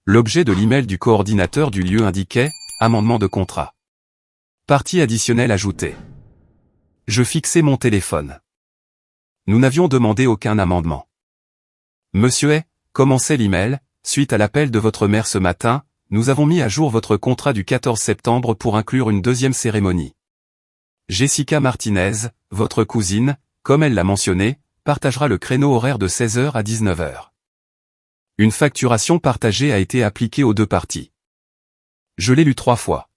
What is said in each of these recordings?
L'objet de l'email du coordinateur du lieu indiquait « Amendement de contrat ». Partie additionnelle ajoutée. Je fixais mon téléphone. Nous n'avions demandé aucun amendement. Monsieur est, commençait l'email, suite à l'appel de votre mère ce matin, nous avons mis à jour votre contrat du 14 septembre pour inclure une deuxième cérémonie. Jessica Martinez, votre cousine, comme elle l'a mentionné, partagera le créneau horaire de 16h à 19h. Une facturation partagée a été appliquée aux deux parties. Je l'ai lu 3 fois.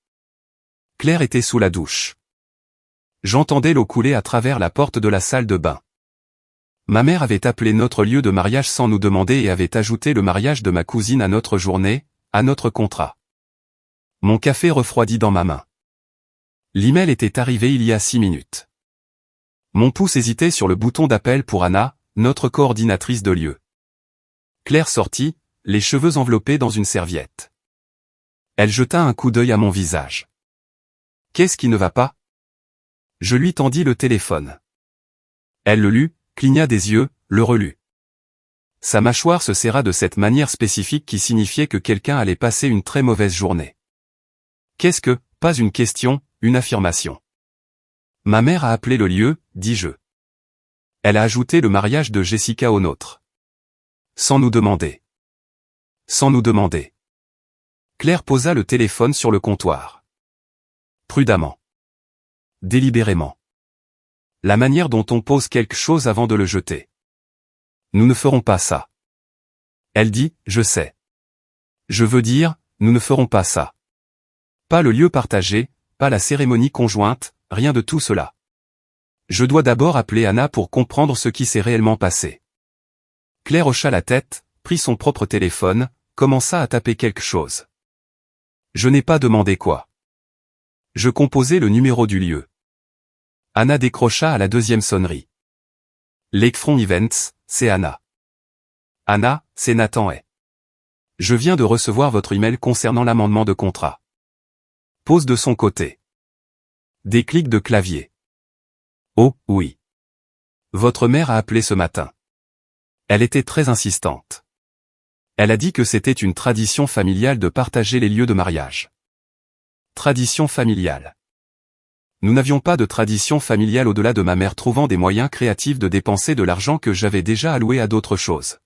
Claire était sous la douche. J'entendais l'eau couler à travers la porte de la salle de bain. Ma mère avait appelé notre lieu de mariage sans nous demander et avait ajouté le mariage de ma cousine à notre journée, à notre contrat. Mon café refroidit dans ma main. L'email était arrivé il y a 6 minutes. Mon pouce hésitait sur le bouton d'appel pour Anna, notre coordinatrice de lieu. Claire sortit, les cheveux enveloppés dans une serviette. Elle jeta un coup d'œil à mon visage. Qu'est-ce qui ne va pas? Je lui tendis le téléphone. Elle le lut, cligna des yeux, le relut. Sa mâchoire se serra de cette manière spécifique qui signifiait que quelqu'un allait passer une très mauvaise journée. Qu'est-ce que, pas une question, une affirmation. Ma mère a appelé le lieu, dis-je. Elle a ajouté le mariage de Jessica au nôtre. Sans nous demander. Sans nous demander. Claire posa le téléphone sur le comptoir. Prudemment. Délibérément. La manière dont on pose quelque chose avant de le jeter. Nous ne ferons pas ça. Elle dit, je sais. Je veux dire, nous ne ferons pas ça. Pas le lieu partagé, pas la cérémonie conjointe, rien de tout cela. Je dois d'abord appeler Anna pour comprendre ce qui s'est réellement passé. Claire hocha la tête, prit son propre téléphone, commença à taper quelque chose. Je n'ai pas demandé quoi. Je composais le numéro du lieu. Anna décrocha à la deuxième sonnerie. Lakefront Events, c'est Anna. Anna, c'est Nathan Hay. Je viens de recevoir votre email concernant l'amendement de contrat. Pause de son côté. Des clics de clavier. Oh, oui. Votre mère a appelé ce matin. Elle était très insistante. Elle a dit que c'était une tradition familiale de partager les lieux de mariage. Tradition familiale. Nous n'avions pas de tradition familiale au-delà de ma mère trouvant des moyens créatifs de dépenser de l'argent que j'avais déjà alloué à d'autres choses.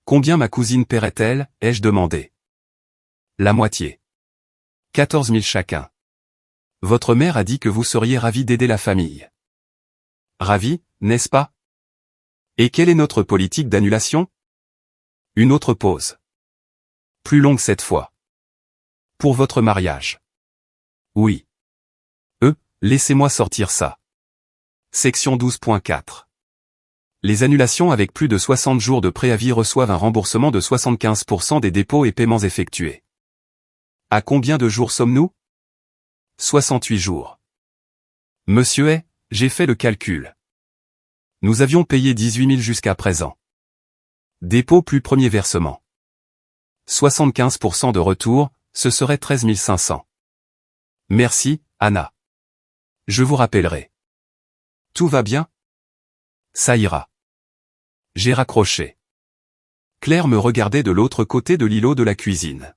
Combien ma cousine paierait-elle, ai-je demandé. La moitié. 14 000 chacun. Votre mère a dit que vous seriez ravis d'aider la famille. Ravis, n'est-ce pas? Et quelle est notre politique d'annulation? Une autre pause. Plus longue cette fois. Pour votre mariage. Oui. Laissez-moi sortir ça. Section 12.4. Les annulations avec plus de 60 jours de préavis reçoivent un remboursement de 75% des dépôts et paiements effectués. À combien de jours sommes-nous? 68 jours. Monsieur Hay, j'ai fait le calcul. Nous avions payé 18 000 jusqu'à présent. Dépôt plus premier versement. 75% de retour, ce serait 13 500. Merci, Anna. Je vous rappellerai. Tout va bien? Ça ira. J'ai raccroché. Claire me regardait de l'autre côté de l'îlot de la cuisine.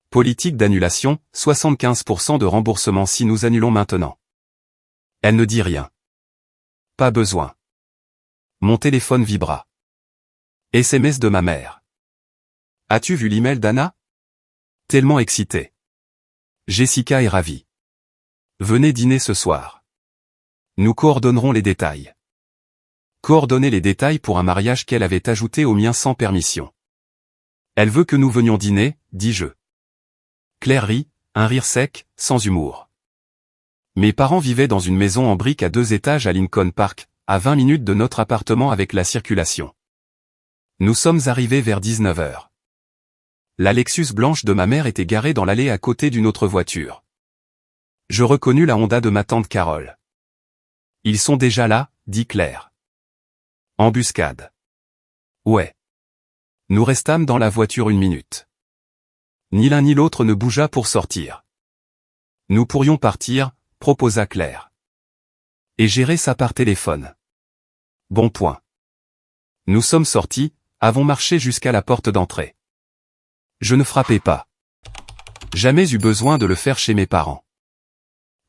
Politique d'annulation, 75% de remboursement si nous annulons maintenant. Elle ne dit rien. Pas besoin. Mon téléphone vibra. SMS de ma mère. As-tu vu l'email d'Anna? Tellement excitée. Jessica est ravie. Venez dîner ce soir. Nous coordonnerons les détails. Coordonner les détails pour un mariage qu'elle avait ajouté au mien sans permission. Elle veut que nous venions dîner, dis-je. Claire rit, un rire sec, sans humour. Mes parents vivaient dans une maison en briques à 2 étages à Lincoln Park, à 20 minutes de notre appartement avec la circulation. Nous sommes arrivés vers 19h. La Lexus blanche de ma mère était garée dans l'allée à côté d'une autre voiture. Je reconnus la Honda de ma tante Carole. Ils sont déjà là, dit Claire. Embuscade. Ouais. Nous restâmes dans la voiture 1 minute. Ni l'un ni l'autre ne bougea pour sortir. Nous pourrions partir, proposa Claire. Et gérer ça par téléphone. Bon point. Nous sommes sortis, avons marché jusqu'à la porte d'entrée. Je ne frappais pas. Jamais eu besoin de le faire chez mes parents.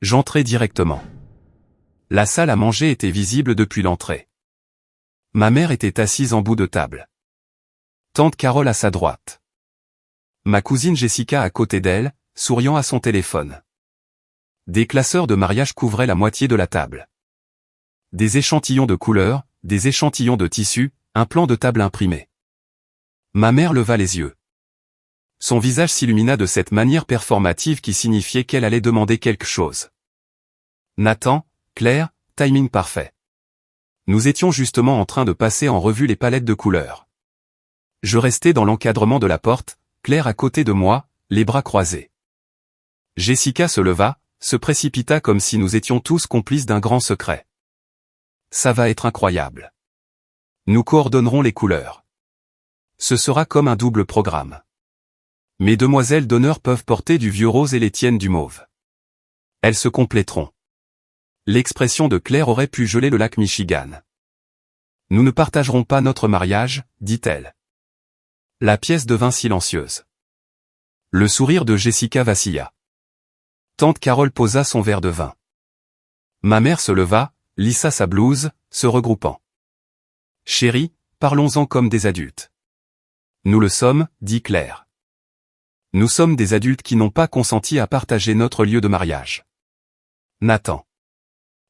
J'entrais directement. La salle à manger était visible depuis l'entrée. Ma mère était assise en bout de table. Tante Carole à sa droite. Ma cousine Jessica à côté d'elle, souriant à son téléphone. Des classeurs de mariage couvraient la moitié de la table. Des échantillons de couleurs, des échantillons de tissus, un plan de table imprimé. Ma mère leva les yeux. Son visage s'illumina de cette manière performative qui signifiait qu'elle allait demander quelque chose. Nathan, Claire, timing parfait. Nous étions justement en train de passer en revue les palettes de couleurs. Je restais dans l'encadrement de la porte, Claire à côté de moi, les bras croisés. Jessica se leva, se précipita comme si nous étions tous complices d'un grand secret. Ça va être incroyable. Nous coordonnerons les couleurs. Ce sera comme un double programme. Mes demoiselles d'honneur peuvent porter du vieux rose et les tiennes du mauve. Elles se compléteront. L'expression de Claire aurait pu geler le lac Michigan. Nous ne partagerons pas notre mariage, dit-elle. La pièce devint silencieuse. Le sourire de Jessica vacilla. Tante Carole posa son verre de vin. Ma mère se leva, lissa sa blouse, se regroupant. Chérie, parlons-en comme des adultes. Nous le sommes, dit Claire. Nous sommes des adultes qui n'ont pas consenti à partager notre lieu de mariage. Nathan.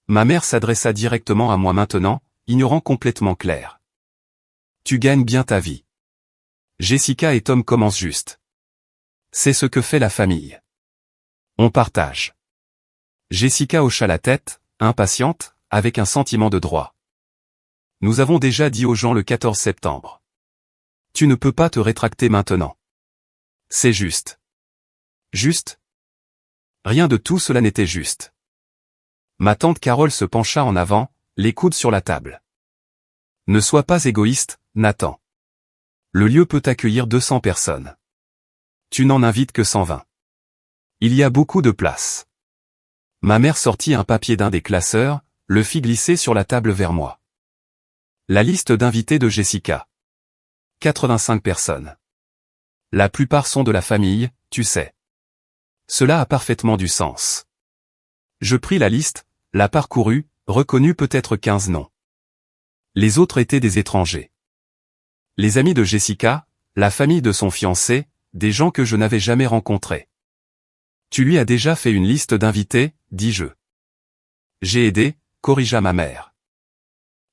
Ma mère s'adressa directement à moi maintenant, ignorant complètement Claire. Tu gagnes bien ta vie. Jessica et Tom commencent juste. C'est ce que fait la famille. On partage. Jessica hocha la tête, impatiente, avec un sentiment de droit. Nous avons déjà dit aux gens le 14 septembre. Tu ne peux pas te rétracter maintenant. C'est juste. Juste? Rien de tout cela n'était juste. Ma tante Carole se pencha en avant, les coudes sur la table. Ne sois pas égoïste, Nathan. Le lieu peut accueillir 200 personnes. Tu n'en invites que 120. Il y a beaucoup de place. Ma mère sortit un papier d'un des classeurs, le fit glisser sur la table vers moi. La liste d'invités de Jessica. 85 personnes. La plupart sont de la famille, tu sais. Cela a parfaitement du sens. Je pris la liste, la parcourus, reconnus peut-être 15 noms. Les autres étaient des étrangers. Les amis de Jessica, la famille de son fiancé, des gens que je n'avais jamais rencontrés. Tu lui as déjà fait une liste d'invités, dis-je. J'ai aidé, corrigea ma mère.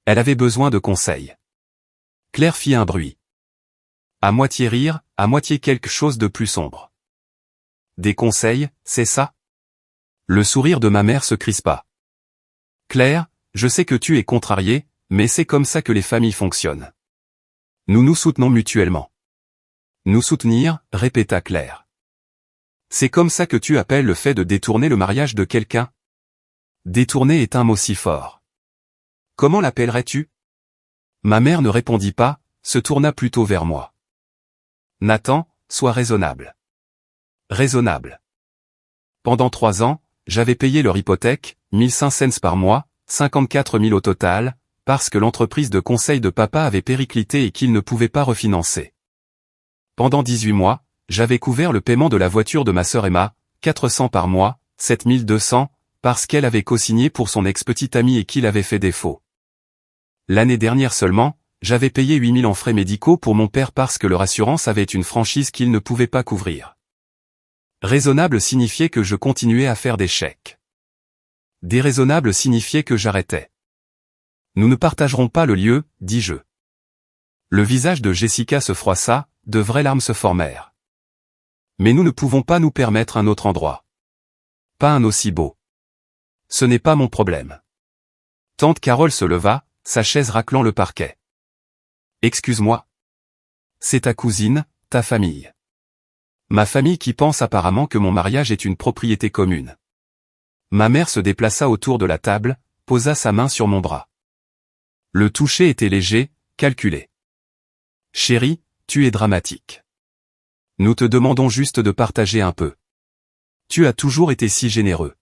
Elle avait besoin de conseils. Claire fit un bruit. À moitié rire, à moitié quelque chose de plus sombre. Des conseils, c'est ça? Le sourire de ma mère se crispa. Claire, je sais que tu es contrariée, mais c'est comme ça que les familles fonctionnent. Nous nous soutenons mutuellement. Nous soutenir, répéta Claire. C'est comme ça que tu appelles le fait de détourner le mariage de quelqu'un? Détourner est un mot si fort. Comment l'appellerais-tu? Ma mère ne répondit pas, se tourna plutôt vers moi. Nathan, sois raisonnable. Raisonnable. Pendant 3 ans, j'avais payé leur hypothèque, 1500 cents par mois, 54 000 au total, parce que l'entreprise de conseil de papa avait périclité et qu'il ne pouvait pas refinancer. Pendant 18 mois, j'avais couvert le paiement de la voiture de ma sœur Emma, 400 par mois, 7200, parce qu'elle avait co-signé pour son ex-petite amie et qu'il avait fait défaut. L'année dernière seulement, j'avais payé 8 000 en frais médicaux pour mon père parce que leur assurance avait une franchise qu'il ne pouvait pas couvrir. Raisonnable signifiait que je continuais à faire des chèques. Déraisonnable signifiait que j'arrêtais. Nous ne partagerons pas le lieu, dis-je. Le visage de Jessica se froissa, de vraies larmes se formèrent. Mais nous ne pouvons pas nous permettre un autre endroit. Pas un aussi beau. Ce n'est pas mon problème. Tante Carole se leva, sa chaise raclant le parquet. Excuse-moi. C'est ta cousine, ta famille. Ma famille qui pense apparemment que mon mariage est une propriété commune. Ma mère se déplaça autour de la table, posa sa main sur mon bras. Le toucher était léger, calculé. Chérie, tu es dramatique. Nous te demandons juste de partager un peu. Tu as toujours été si généreux.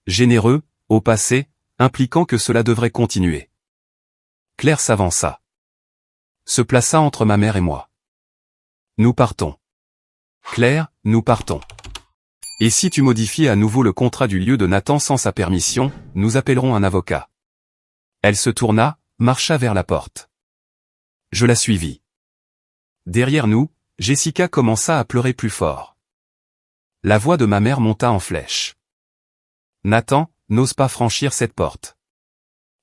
Généreux, au passé, impliquant que cela devrait continuer. Claire s'avança. Se plaça entre ma mère et moi. Nous partons. Claire, nous partons. Et si tu modifies à nouveau le contrat du lieu de Nathan sans sa permission, nous appellerons un avocat. Elle se tourna, marcha vers la porte. Je la suivis. Derrière nous, Jessica commença à pleurer plus fort. La voix de ma mère monta en flèche. Nathan, n'ose pas franchir cette porte.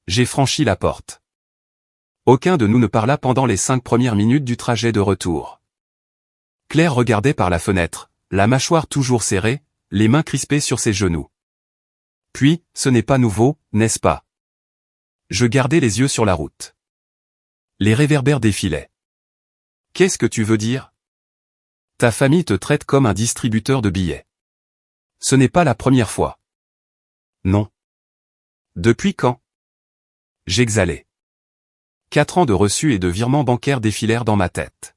J'ai franchi la porte. Aucun de nous ne parla pendant les 5 premières minutes du trajet de retour. Claire regardait par la fenêtre, la mâchoire toujours serrée, les mains crispées sur ses genoux. Puis, ce n'est pas nouveau, n'est-ce pas? Je gardais les yeux sur la route. Les réverbères défilaient. Qu'est-ce que tu veux dire? Ta famille te traite comme un distributeur de billets. Ce n'est pas la première fois. Non. Depuis quand? J'exhalais. 4 ans de reçus et de virements bancaires défilèrent dans ma tête.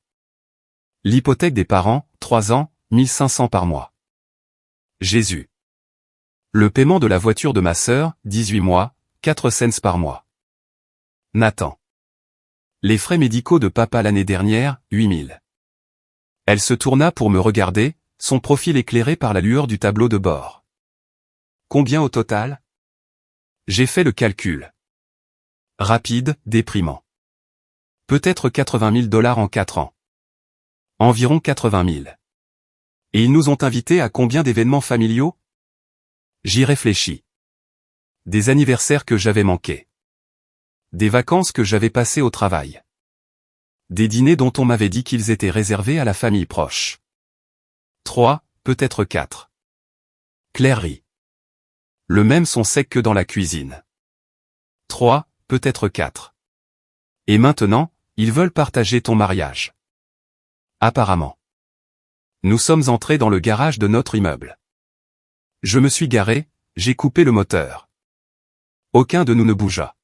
L'hypothèque des parents, 3 ans, 1500 par mois. Jésus. Le paiement de la voiture de ma sœur, 18 mois, 4 cents par mois. Nathan. Les frais médicaux de papa l'année dernière, 8000. Elle se tourna pour me regarder, son profil éclairé par la lueur du tableau de bord. Combien au total? J'ai fait le calcul. Rapide, déprimant. Peut-être 80 000 $ en 4 ans. Environ 80 000. Et ils nous ont invités à combien d'événements familiaux? J'y réfléchis. Des anniversaires que j'avais manqués. Des vacances que j'avais passées au travail. Des dîners dont on m'avait dit qu'ils étaient réservés à la famille proche. 3, peut-être 4. Claire rit. Le même son sec que dans la cuisine. 3, peut-être 4. Et maintenant, ils veulent partager ton mariage. Apparemment. Nous sommes entrés dans le garage de notre immeuble. Je me suis garé, j'ai coupé le moteur. Aucun de nous ne bougea.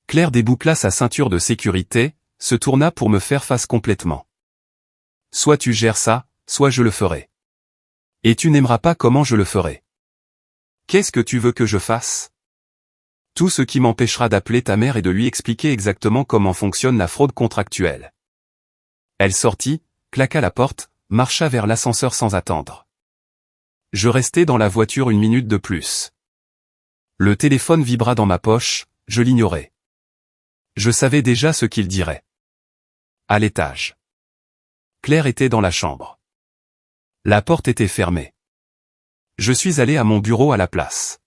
Claire déboucla sa ceinture de sécurité, se tourna pour me faire face complètement. Soit tu gères ça, soit je le ferai. Et tu n'aimeras pas comment je le ferai. Qu'est-ce que tu veux que je fasse? Tout ce qui m'empêchera d'appeler ta mère et de lui expliquer exactement comment fonctionne la fraude contractuelle. Elle sortit, claqua la porte, marcha vers l'ascenseur sans attendre. Je restai dans la voiture 1 minute de plus. Le téléphone vibra dans ma poche, je l'ignorais. Je savais déjà ce qu'il dirait. À l'étage. Claire était dans la chambre. La porte était fermée. Je suis allé à mon bureau à la place.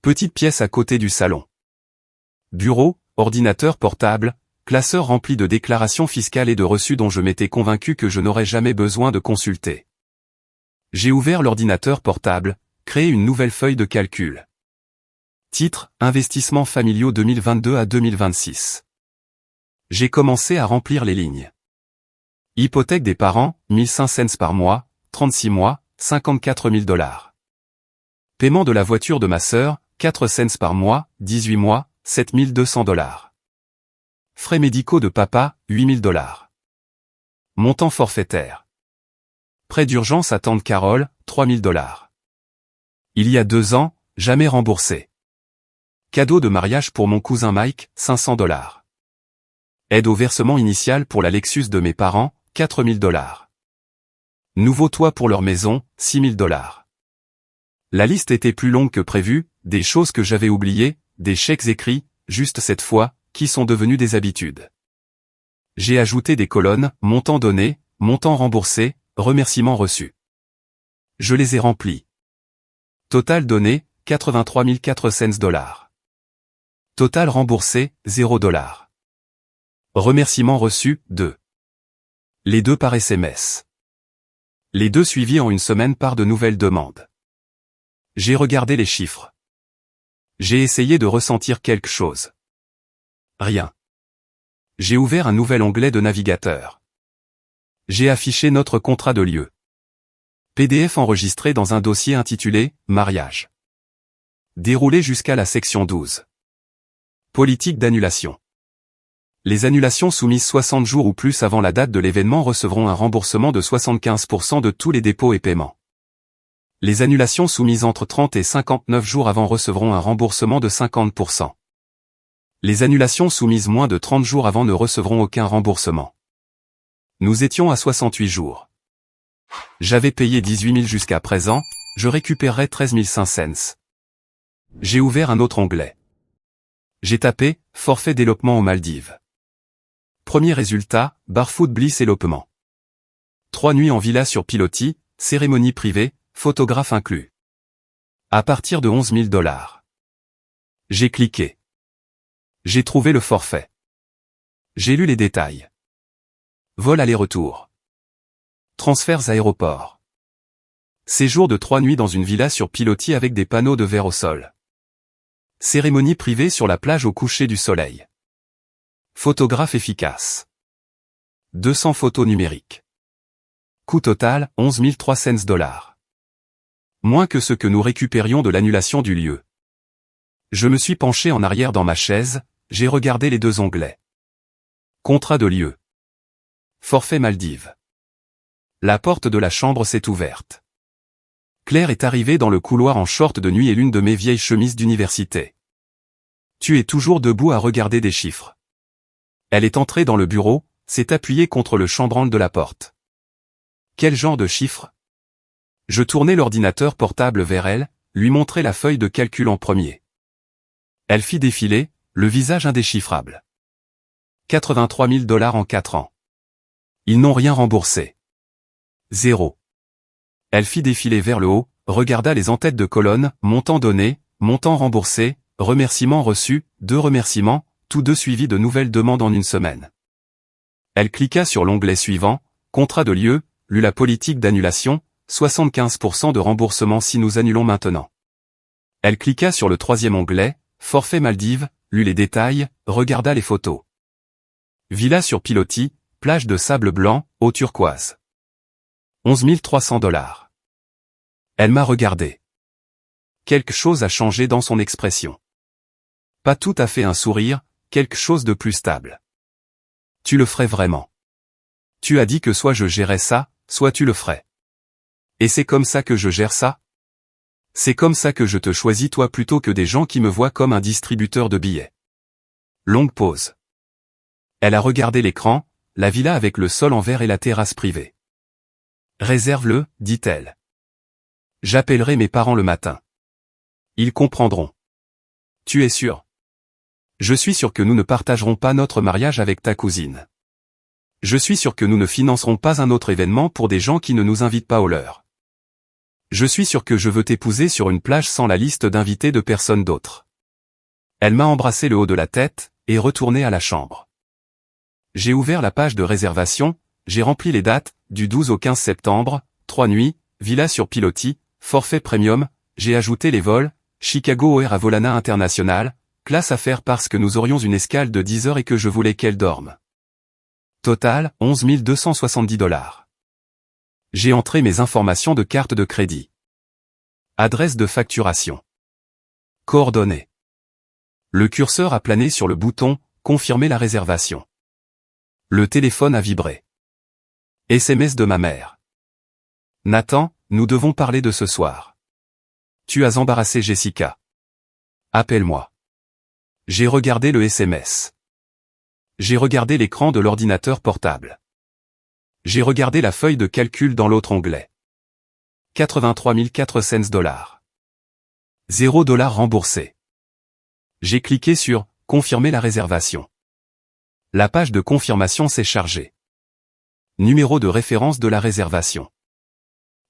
Petite pièce à côté du salon. Bureau, ordinateur portable, classeur rempli de déclarations fiscales et de reçus dont je m'étais convaincu que je n'aurais jamais besoin de consulter. J'ai ouvert l'ordinateur portable, créé une nouvelle feuille de calcul. Titre, Investissements familiaux 2022 à 2026. J'ai commencé à remplir les lignes. Hypothèque des parents, 1500 par mois, 36 mois, 54 000 $. Paiement de la voiture de ma sœur, 4 cents par mois, 18 mois, 7 200 $. Frais médicaux de papa, 8 000 $. Montant forfaitaire. Prêt d'urgence à tante Carole, 3 000 $. Il y a 2 ans, jamais remboursé. Cadeau de mariage pour mon cousin Mike, 500 $. Aide au versement initial pour la Lexus de mes parents, 4 000 $. Nouveau toit pour leur maison, 6 000 $. La liste était plus longue que prévu, des choses que j'avais oubliées, des chèques écrits, juste cette fois, qui sont devenus des habitudes. J'ai ajouté des colonnes, montant donné, montant remboursé, remerciements reçus. Je les ai remplis. Total donné, 83 400 $. Total remboursé, 0 $. Remerciements reçus, 2. Les 2 par SMS. Les 2 suivis en une semaine par de nouvelles demandes. J'ai regardé les chiffres. J'ai essayé de ressentir quelque chose. Rien. J'ai ouvert un nouvel onglet de navigateur. J'ai affiché notre contrat de lieu. PDF enregistré dans un dossier intitulé « Mariage ». Déroulé jusqu'à la section 12. Politique d'annulation. Les annulations soumises 60 jours ou plus avant la date de l'événement recevront un remboursement de 75% de tous les dépôts et paiements. Les annulations soumises entre 30 et 59 jours avant recevront un remboursement de 50%. Les annulations soumises moins de 30 jours avant ne recevront aucun remboursement. Nous étions à 68 jours. J'avais payé 18 000 jusqu'à présent, je récupérerai 13 500 cents. J'ai ouvert un autre onglet. J'ai tapé « Forfait d'élopement aux Maldives ». Premier résultat, Barfoot Bliss élopement. 3 nuits en villa sur pilotis, cérémonie privée, photographe inclus. À partir de 11 000 $. J'ai cliqué. J'ai trouvé le forfait. J'ai lu les détails. Vol aller-retour. Transferts aéroport. Séjour de 3 nuits dans une villa sur pilotis avec des panneaux de verre au sol. Cérémonie privée sur la plage au coucher du soleil. Photographe efficace. 200 photos numériques. Coût total, 11 300 $. Moins que ce que nous récupérions de l'annulation du lieu. Je me suis penché en arrière dans ma chaise, j'ai regardé les 2 onglets. Contrat de lieu. Forfait Maldives. La porte de la chambre s'est ouverte. Claire est arrivée dans le couloir en short de nuit et l'une de mes vieilles chemises d'université. Tu es toujours debout à regarder des chiffres. Elle est entrée dans le bureau, s'est appuyée contre le chambranle de la porte. Quel genre de chiffres? Je tournai l'ordinateur portable vers elle, lui montrai la feuille de calcul en premier. Elle fit défiler, le visage indéchiffrable. 83 000 $ en 4 ans. Ils n'ont rien remboursé. 0. Elle fit défiler vers le haut, regarda les en-têtes de colonne, montant donné, montant remboursé, remerciements reçus, 2 remerciements, tous 2 suivis de nouvelles demandes en une semaine. Elle cliqua sur l'onglet suivant, contrat de lieu, lut la politique d'annulation, 75% de remboursement si nous annulons maintenant. Elle cliqua sur le 3e onglet, forfait Maldives, lut les détails, regarda les photos. Villa sur pilotis, plage de sable blanc, eau turquoise. 11 300 $. Elle m'a regardé. Quelque chose a changé dans son expression. Pas tout à fait un sourire, quelque chose de plus stable. Tu le ferais vraiment. Tu as dit que soit je gérais ça, soit tu le ferais. Et c'est comme ça que je gère ça? C'est comme ça que je te choisis toi plutôt que des gens qui me voient comme un distributeur de billets. Longue pause. Elle a regardé l'écran, la villa avec le sol en verre et la terrasse privée. Réserve-le, dit-elle. J'appellerai mes parents le matin. Ils comprendront. Tu es sûr? Je suis sûr que nous ne partagerons pas notre mariage avec ta cousine. Je suis sûr que nous ne financerons pas un autre événement pour des gens qui ne nous invitent pas au leur. Je suis sûr que je veux t'épouser sur une plage sans la liste d'invités de personne d'autre. Elle m'a embrassé le haut de la tête, et retourné à la chambre. J'ai ouvert la page de réservation, j'ai rempli les dates, du 12 au 15 septembre, 3 nuits, villa sur pilotis, forfait premium, j'ai ajouté les vols, Chicago O'Hare à Volana International, classe affaires parce que nous aurions une escale de 10 heures et que je voulais qu'elle dorme. Total, 11 270 $. J'ai entré mes informations de carte de crédit. Adresse de facturation. Coordonnées. Le curseur a plané sur le bouton « Confirmer la réservation ». Le téléphone a vibré. SMS de ma mère. Nathan, nous devons parler de ce soir. Tu as embarrassé Jessica. Appelle-moi. J'ai regardé le SMS. J'ai regardé l'écran de l'ordinateur portable. J'ai regardé la feuille de calcul dans l'autre onglet. 83 400 $. 0 $ remboursé. J'ai cliqué sur « Confirmer la réservation ». La page de confirmation s'est chargée. Numéro de référence de la réservation.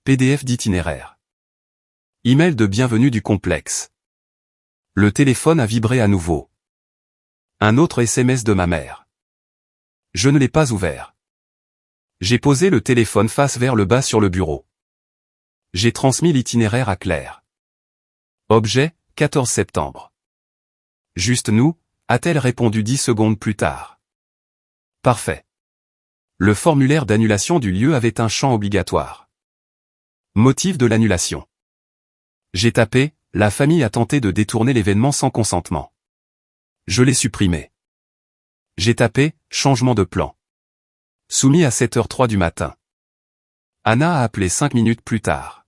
PDF d'itinéraire. Email de bienvenue du complexe. Le téléphone a vibré à nouveau. Un autre SMS de ma mère. Je ne l'ai pas ouvert. J'ai posé le téléphone face vers le bas sur le bureau. J'ai transmis l'itinéraire à Claire. Objet, 14 septembre. Juste nous, a-t-elle répondu 10 secondes plus tard. Parfait. Le formulaire d'annulation du lieu avait un champ obligatoire. Motif de l'annulation. J'ai tapé, la famille a tenté de détourner l'événement sans consentement. Je l'ai supprimé. J'ai tapé, changement de plan. Soumis à 7h03 du matin. Anna a appelé 5 minutes plus tard.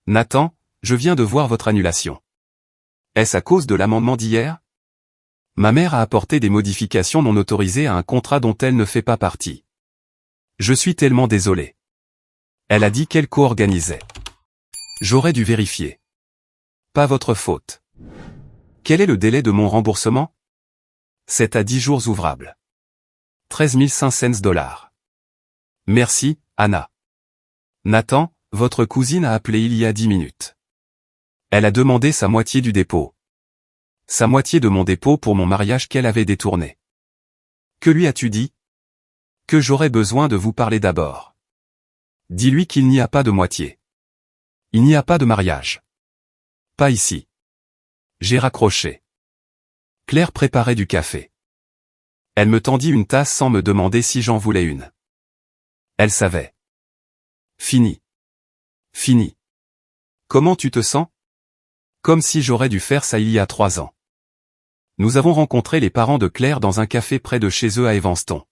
Nathan, je viens de voir votre annulation. Est-ce à cause de l'amendement d'hier? Ma mère a apporté des modifications non autorisées à un contrat dont elle ne fait pas partie. Je suis tellement désolé. Elle a dit qu'elle co-organisait. J'aurais dû vérifier. Pas votre faute. Quel est le délai de mon remboursement? 7 à 10 jours ouvrables. 13 500 $. Merci, Anna. Nathan, votre cousine a appelé il y a 10 minutes. Elle a demandé sa moitié du dépôt. Sa moitié de mon dépôt pour mon mariage qu'elle avait détourné. Que lui as-tu dit? Que j'aurais besoin de vous parler d'abord. Dis-lui qu'il n'y a pas de moitié. Il n'y a pas de mariage. Pas ici. J'ai raccroché. Claire préparait du café. Elle me tendit une tasse sans me demander si j'en voulais une. Elle savait. Fini. Fini. Comment tu te sens? Comme si j'aurais dû faire ça il y a 3 ans. Nous avons rencontré les parents de Claire dans un café près de chez eux à Evanston.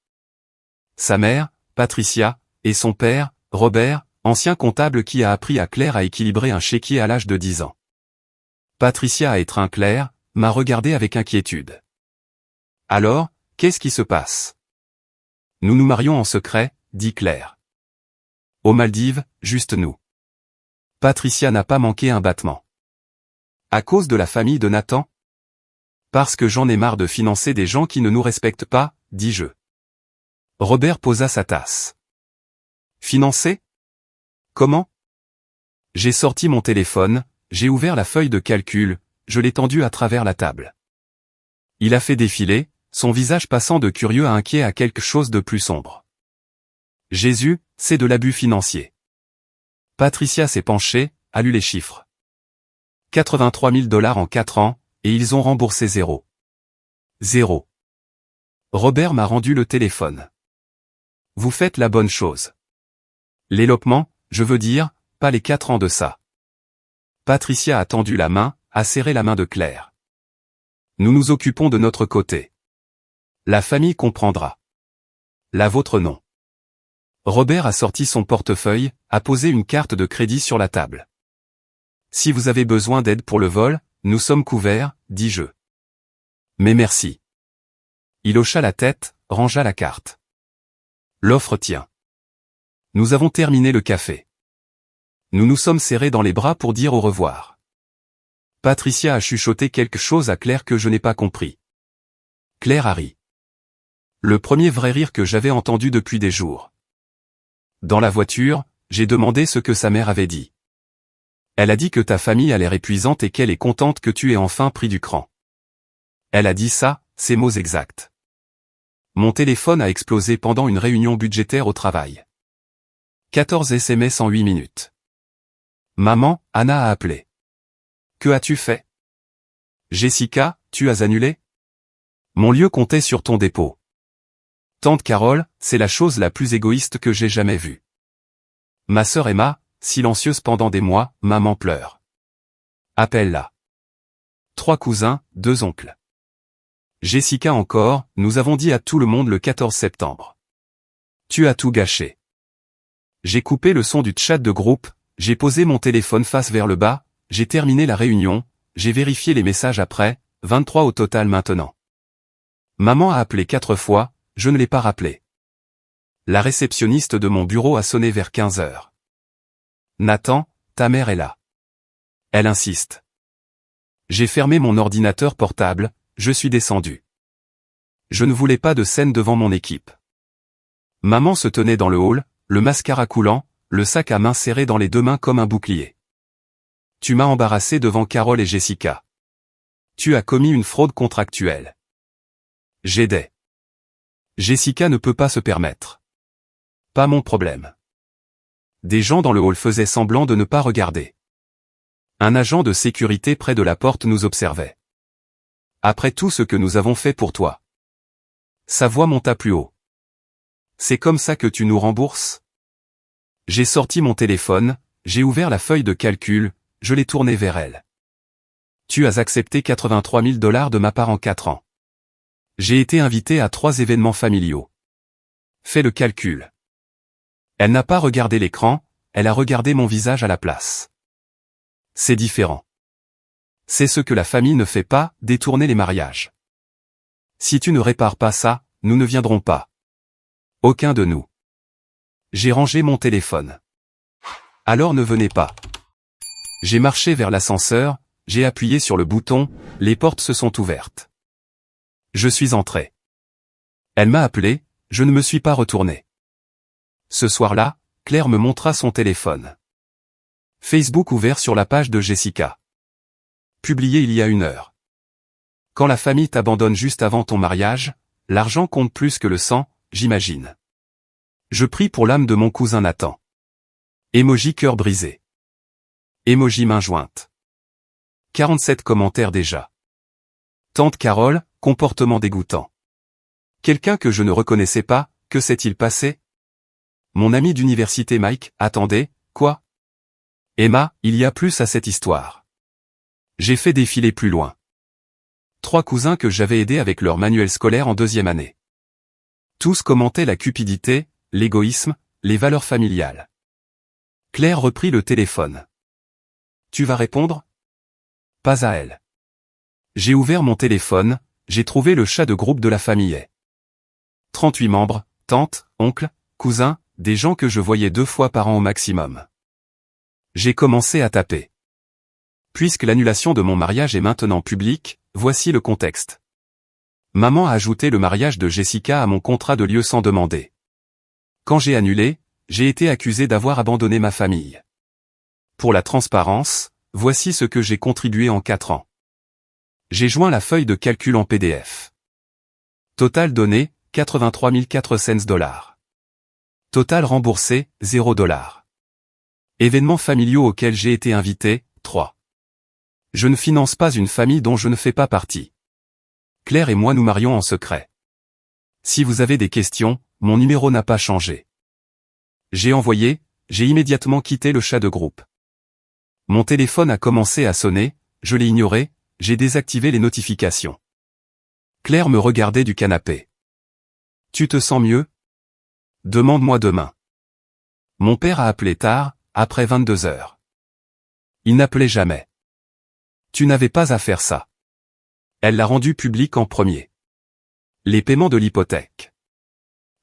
Sa mère, Patricia, et son père, Robert, ancien comptable qui a appris à Claire à équilibrer un chéquier à l'âge de 10 ans. Patricia a étreint Claire, m'a regardé avec inquiétude. Alors, qu'est-ce qui se passe? Nous nous marions en secret, dit Claire. Aux Maldives, juste nous. Patricia n'a pas manqué un battement. À cause de la famille de Nathan? Parce que j'en ai marre de financer des gens qui ne nous respectent pas, dis-je. Robert posa sa tasse. Financer? Comment? J'ai sorti mon téléphone, j'ai ouvert la feuille de calcul, je l'ai tendue à travers la table. Il a fait défiler, son visage passant de curieux à inquiet à quelque chose de plus sombre. Jésus, c'est de l'abus financier. Patricia s'est penchée, a lu les chiffres. 83 000 $ en 4 ans, et ils ont remboursé 0. Robert m'a rendu le téléphone. Vous faites la bonne chose. L'élopement, je veux dire, pas les 4 ans de ça. Patricia a tendu la main, a serré la main de Claire. Nous nous occupons de notre côté. La famille comprendra. La vôtre non. Robert a sorti son portefeuille, a posé une carte de crédit sur la table. Si vous avez besoin d'aide pour le vol, nous sommes couverts, dis-je. Mais merci. Il hocha la tête, rangea la carte. L'offre tient. Nous avons terminé le café. Nous nous sommes serrés dans les bras pour dire au revoir. Patricia a chuchoté quelque chose à Claire que je n'ai pas compris. Claire a ri. Le premier vrai rire que j'avais entendu depuis des jours. Dans la voiture, j'ai demandé ce que sa mère avait dit. Elle a dit que ta famille a l'air épuisante et qu'elle est contente que tu aies enfin pris du cran. Elle a dit ça, ces mots exacts. Mon téléphone a explosé pendant une réunion budgétaire au travail. 14 SMS en 8 minutes. Maman, Anna a appelé. Que as-tu fait? Jessica, tu as annulé? Mon lieu comptait sur ton dépôt. Tante Carole, c'est la chose la plus égoïste que j'ai jamais vue. Ma sœur Emma, silencieuse pendant des mois, maman pleure. Appelle-la. 3 cousins, 2 oncles. Jessica encore, nous avons dit à tout le monde le 14 septembre. Tu as tout gâché. J'ai coupé le son du chat de groupe, j'ai posé mon téléphone face vers le bas, j'ai terminé la réunion, j'ai vérifié les messages après, 23 au total maintenant. Maman a appelé 4 fois, je ne l'ai pas rappelé. La réceptionniste de mon bureau a sonné vers 15 heures. Nathan, ta mère est là. Elle insiste. J'ai fermé mon ordinateur portable, je suis descendu. Je ne voulais pas de scène devant mon équipe. Maman se tenait dans le hall, le mascara coulant, le sac à main serré dans les 2 mains comme un bouclier. Tu m'as embarrassé devant Carole et Jessica. Tu as commis une fraude contractuelle. J'aidais. Jessica ne peut pas se permettre. Pas mon problème. Des gens dans le hall faisaient semblant de ne pas regarder. Un agent de sécurité près de la porte nous observait. Après tout ce que nous avons fait pour toi. Sa voix monta plus haut. C'est comme ça que tu nous rembourses? J'ai sorti mon téléphone, j'ai ouvert la feuille de calcul, je l'ai tournée vers elle. Tu as accepté 83 000 $ de ma part en 4 ans. J'ai été invité à 3 événements familiaux. Fais le calcul. Elle n'a pas regardé l'écran, elle a regardé mon visage à la place. C'est différent. C'est ce que la famille ne fait pas, détourner les mariages. Si tu ne répares pas ça, nous ne viendrons pas. Aucun de nous. J'ai rangé mon téléphone. Alors ne venez pas. J'ai marché vers l'ascenseur, j'ai appuyé sur le bouton, les portes se sont ouvertes. Je suis entré. Elle m'a appelé, je ne me suis pas retourné. Ce soir-là, Claire me montra son téléphone. Facebook ouvert sur la page de Jessica. Publié il y a 1 heure. Quand la famille t'abandonne juste avant ton mariage, l'argent compte plus que le sang, j'imagine. Je prie pour l'âme de mon cousin Nathan. Emoji cœur brisé. Emoji main jointe. 47 commentaires déjà. Tante Carole, comportement dégoûtant. Quelqu'un que je ne reconnaissais pas, que s'est-il passé? Mon ami d'université Mike, attendez, quoi? Emma, il y a plus à cette histoire. J'ai fait défiler plus loin. 3 cousins que j'avais aidés avec leur manuel scolaire en 2e année. Tous commentaient la cupidité, l'égoïsme, les valeurs familiales. Claire reprit le téléphone. Tu vas répondre? Pas à elle. J'ai ouvert mon téléphone, j'ai trouvé le chat de groupe de la famille. 38 membres, tantes, oncles, cousins, des gens que je voyais 2 fois par an au maximum. J'ai commencé à taper. Puisque l'annulation de mon mariage est maintenant publique, voici le contexte. Maman a ajouté le mariage de Jessica à mon contrat de lieu sans demander. Quand j'ai annulé, j'ai été accusé d'avoir abandonné ma famille. Pour la transparence, voici ce que j'ai contribué en 4 ans. J'ai joint la feuille de calcul en PDF. Total donné, 83 400 $. Total remboursé, 0 $. Événements familiaux auxquels j'ai été invité, 3. Je ne finance pas une famille dont je ne fais pas partie. Claire et moi nous marions en secret. Si vous avez des questions, mon numéro n'a pas changé. J'ai immédiatement quitté le chat de groupe. Mon téléphone a commencé à sonner, je l'ai ignoré, j'ai désactivé les notifications. Claire me regardait du canapé. Tu te sens mieux? Demande-moi demain. Mon père a appelé tard, après 22 heures. Il n'appelait jamais. Tu n'avais pas à faire ça. Elle l'a rendu public en premier. Les paiements de l'hypothèque.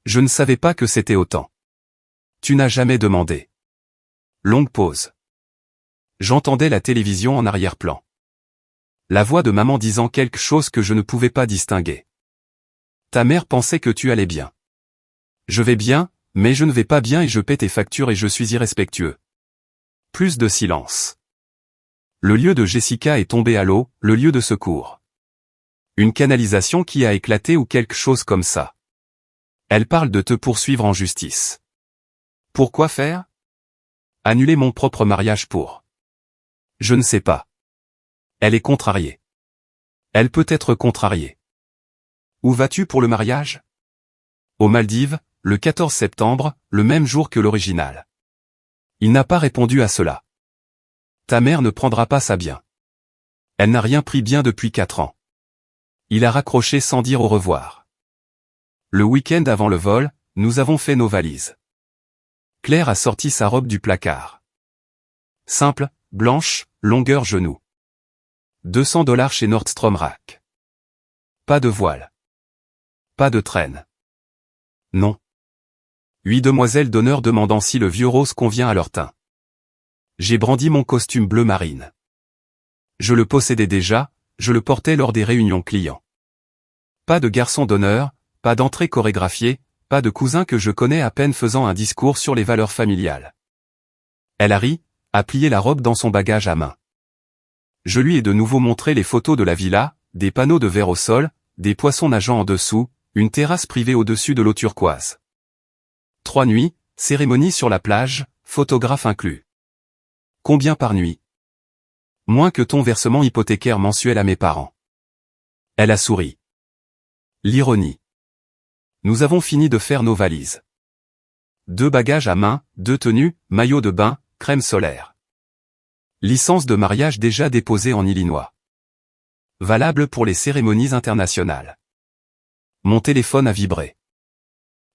Je ne savais pas que c'était autant. Tu n'as jamais demandé. Longue pause. J'entendais la télévision en arrière-plan. La voix de maman disant quelque chose que je ne pouvais pas distinguer. Ta mère pensait que tu allais bien. Je vais bien, mais je ne vais pas bien et je paie tes factures et je suis irrespectueux. Plus de silence. Le lieu de Jessica est tombé à l'eau, le lieu de secours. Une canalisation qui a éclaté ou quelque chose comme ça. Elle parle de te poursuivre en justice. Pourquoi faire? Annuler mon propre mariage pour. Je ne sais pas. Elle est contrariée. Elle peut être contrariée. Où vas-tu pour le mariage? Aux Maldives, le 14 septembre, le même jour que l'original. Il n'a pas répondu à cela. Ta mère ne prendra pas ça bien. Elle n'a rien pris bien depuis 4 ans. Il a raccroché sans dire au revoir. Le week-end avant le vol, nous avons fait nos valises. Claire a sorti sa robe du placard. Simple, blanche, longueur genou. 200 $ chez Nordstrom Rack. Pas de voile. Pas de traîne. Non. 8 demoiselles d'honneur demandant si le vieux rose convient à leur teint. J'ai brandi mon costume bleu marine. Je le possédais déjà, je le portais lors des réunions clients. Pas de garçon d'honneur, pas d'entrée chorégraphiée, pas de cousin que je connais à peine faisant un discours sur les valeurs familiales. Elle a ri, a plié la robe dans son bagage à main. Je lui ai de nouveau montré les photos de la villa, des panneaux de verre au sol, des poissons nageant en dessous, une terrasse privée au-dessus de l'eau turquoise. 3 nuits, cérémonie sur la plage, photographe inclus. Combien par nuit? Moins que ton versement hypothécaire mensuel à mes parents. Elle a souri. L'ironie. Nous avons fini de faire nos valises. 2 bagages à main, 2 tenues, maillot de bain, crème solaire. Licence de mariage déjà déposée en Illinois. Valable pour les cérémonies internationales. Mon téléphone a vibré.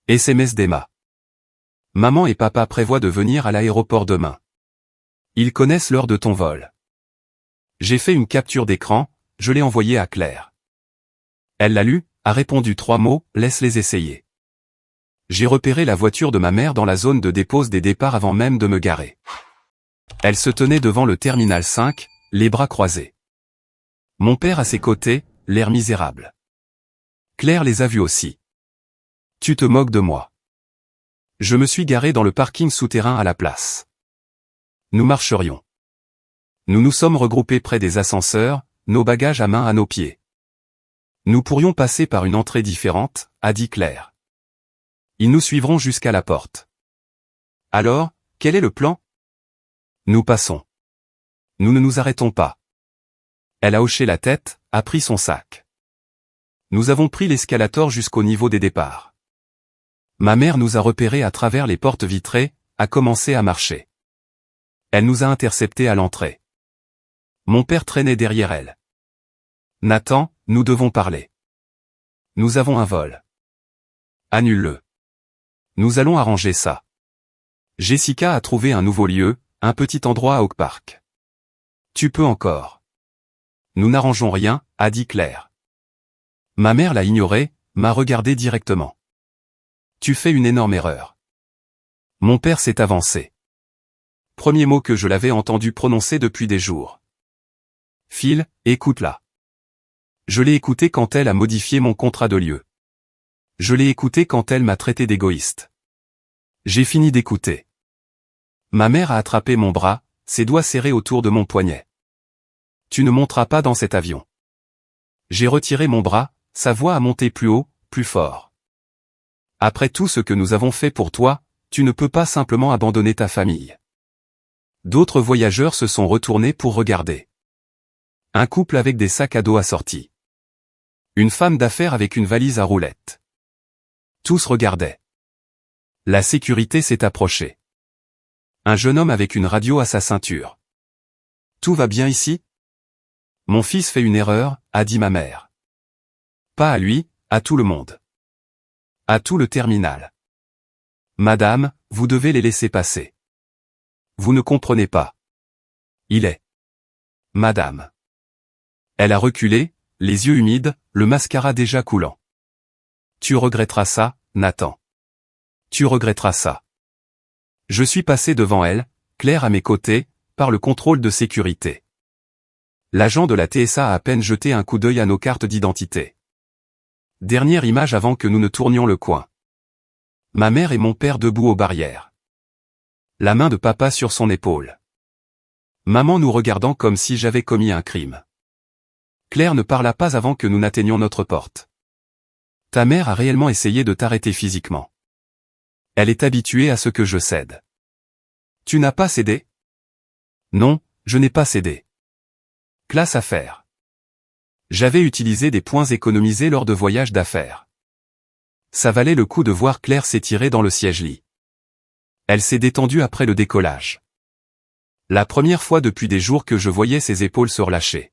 SMS d'Emma. Maman et papa prévoient de venir à l'aéroport demain. Ils connaissent l'heure de ton vol. J'ai fait une capture d'écran, je l'ai envoyée à Claire. Elle l'a lu, a répondu 3 mots, laisse-les essayer. J'ai repéré la voiture de ma mère dans la zone de dépose des départs avant même de me garer. Elle se tenait devant le terminal 5, les bras croisés. Mon père à ses côtés, l'air misérable. Claire les a vus aussi. Tu te moques de moi. Je me suis garé dans le parking souterrain à la place. Nous marcherions. Nous nous sommes regroupés près des ascenseurs, nos bagages à main à nos pieds. Nous pourrions passer par une entrée différente, a dit Claire. Ils nous suivront jusqu'à la porte. Alors, quel est le plan? Nous passons. Nous ne nous arrêtons pas. Elle a hoché la tête, a pris son sac. Nous avons pris l'escalator jusqu'au niveau des départs. Ma mère nous a repérés à travers les portes vitrées, a commencé à marcher. Elle nous a interceptés à l'entrée. Mon père traînait derrière elle. Nathan, nous devons parler. Nous avons un vol. Annule-le. Nous allons arranger ça. Jessica a trouvé un nouveau lieu, un petit endroit à Oak Park. Tu peux encore. Nous n'arrangeons rien, a dit Claire. Ma mère l'a ignoré, m'a regardé directement. Tu fais une énorme erreur. Mon père s'est avancé. Premier mot que je l'avais entendu prononcer depuis des jours. Phil, écoute-la. Je l'ai écouté quand elle a modifié mon contrat de lieu. Je l'ai écouté quand elle m'a traité d'égoïste. J'ai fini d'écouter. Ma mère a attrapé mon bras, ses doigts serrés autour de mon poignet. Tu ne monteras pas dans cet avion. J'ai retiré mon bras, sa voix a monté plus haut, plus fort. Après tout ce que nous avons fait pour toi, tu ne peux pas simplement abandonner ta famille. D'autres voyageurs se sont retournés pour regarder. Un couple avec des sacs à dos assortis. Une femme d'affaires avec une valise à roulettes. Tous regardaient. La sécurité s'est approchée. Un jeune homme avec une radio à sa ceinture. Tout va bien ici? Mon fils fait une erreur, a dit ma mère. Pas à lui, à tout le monde. À tout le terminal. Madame, vous devez les laisser passer. Vous ne comprenez pas. Il est. Madame. Elle a reculé, les yeux humides, le mascara déjà coulant. Tu regretteras ça, Nathan. Tu regretteras ça. Je suis passé devant elle, Claire à mes côtés, par le contrôle de sécurité. L'agent de la TSA a à peine jeté un coup d'œil à nos cartes d'identité. Dernière image avant que nous ne tournions le coin. Ma mère et mon père debout aux barrières. La main de papa sur son épaule. Maman nous regardant comme si j'avais commis un crime. Claire ne parla pas avant que nous n'atteignions notre porte. Ta mère a réellement essayé de t'arrêter physiquement. Elle est habituée à ce que je cède. Tu n'as pas cédé? Non, je n'ai pas cédé. Classe affaires. J'avais utilisé des points économisés lors de voyages d'affaires. Ça valait le coup de voir Claire s'étirer dans le siège-lit. Elle s'est détendue après le décollage. La première fois depuis des jours que je voyais ses épaules se relâcher.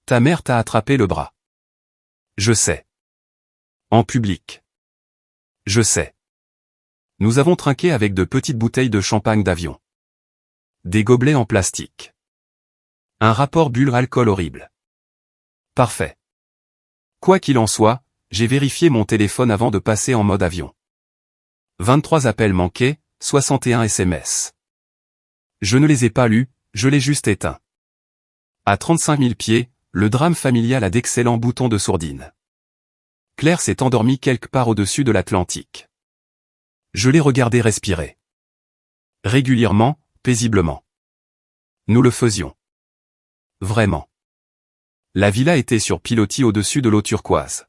Ta mère t'a attrapé le bras. Je sais. En public. Je sais. Nous avons trinqué avec de petites bouteilles de champagne d'avion. Des gobelets en plastique. Un rapport bulle-alcool horrible. Parfait. Quoi qu'il en soit, j'ai vérifié mon téléphone avant de passer en mode avion. 23 appels manqués, 61 SMS. Je ne les ai pas lus, je les juste éteints. À 35 000 pieds, le drame familial a d'excellents boutons de sourdine. Claire s'est endormie quelque part au-dessus de l'Atlantique. Je l'ai regardée respirer. Régulièrement, paisiblement. Nous le faisions. Vraiment. La villa était sur pilotis au-dessus de l'eau turquoise.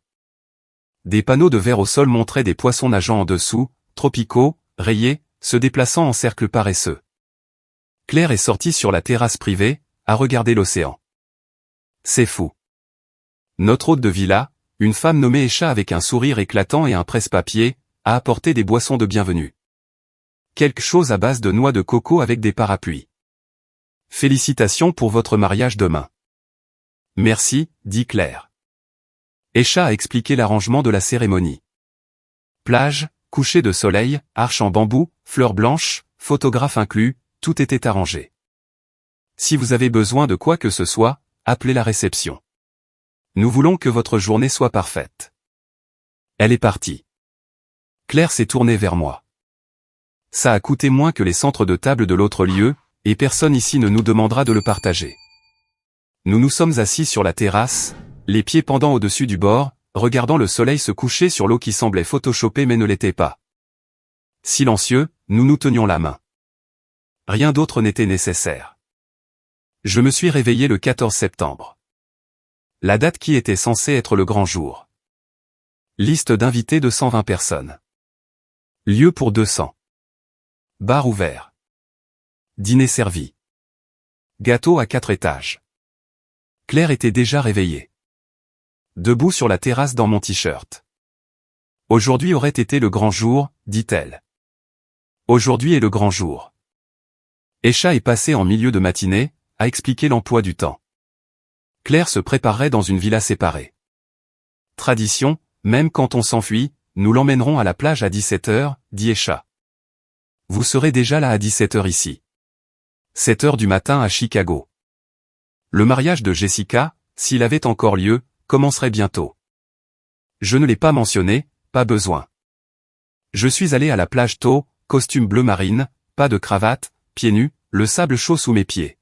Des panneaux de verre au sol montraient des poissons nageant en dessous, tropicaux, rayés, se déplaçant en cercles paresseux. Claire est sortie sur la terrasse privée, à regarder l'océan. C'est fou. Notre hôte de villa, une femme nommée Esha avec un sourire éclatant et un presse-papier, a apporté des boissons de bienvenue. Quelque chose à base de noix de coco avec des parapluies. Félicitations pour votre mariage demain. Merci, dit Claire. Esha a expliqué l'arrangement de la cérémonie. Plage, coucher de soleil, arche en bambou, fleurs blanches, photographe inclus, tout était arrangé. Si vous avez besoin de quoi que ce soit, appelez la réception. Nous voulons que votre journée soit parfaite. Elle est partie. Claire s'est tournée vers moi. Ça a coûté moins que les centres de table de l'autre lieu, et personne ici ne nous demandera de le partager. Nous nous sommes assis sur la terrasse, les pieds pendant au-dessus du bord, regardant le soleil se coucher sur l'eau qui semblait photoshopée mais ne l'était pas. Silencieux, nous nous tenions la main. Rien d'autre n'était nécessaire. Je me suis réveillé le 14 septembre. La date qui était censée être le grand jour. Liste d'invités de 120 personnes. Lieu pour 200. Bar ouvert. Dîner servi. Gâteau à 4 étages. Claire était déjà réveillée. Debout sur la terrasse dans mon t-shirt. Aujourd'hui aurait été le grand jour, dit-elle. Aujourd'hui est le grand jour. Esha est passé en milieu de matinée, à expliquer l'emploi du temps. Claire se préparerait dans une villa séparée. Tradition, même quand on s'enfuit, nous l'emmènerons à la plage à 17h, dit Esha. Vous serez déjà là à 17h ici. 7h du matin à Chicago. Le mariage de Jessica, s'il avait encore lieu, commencerait bientôt. Je ne l'ai pas mentionné, pas besoin. Je suis allé à la plage tôt, costume bleu marine, pas de cravate, pieds nus, le sable chaud sous mes pieds.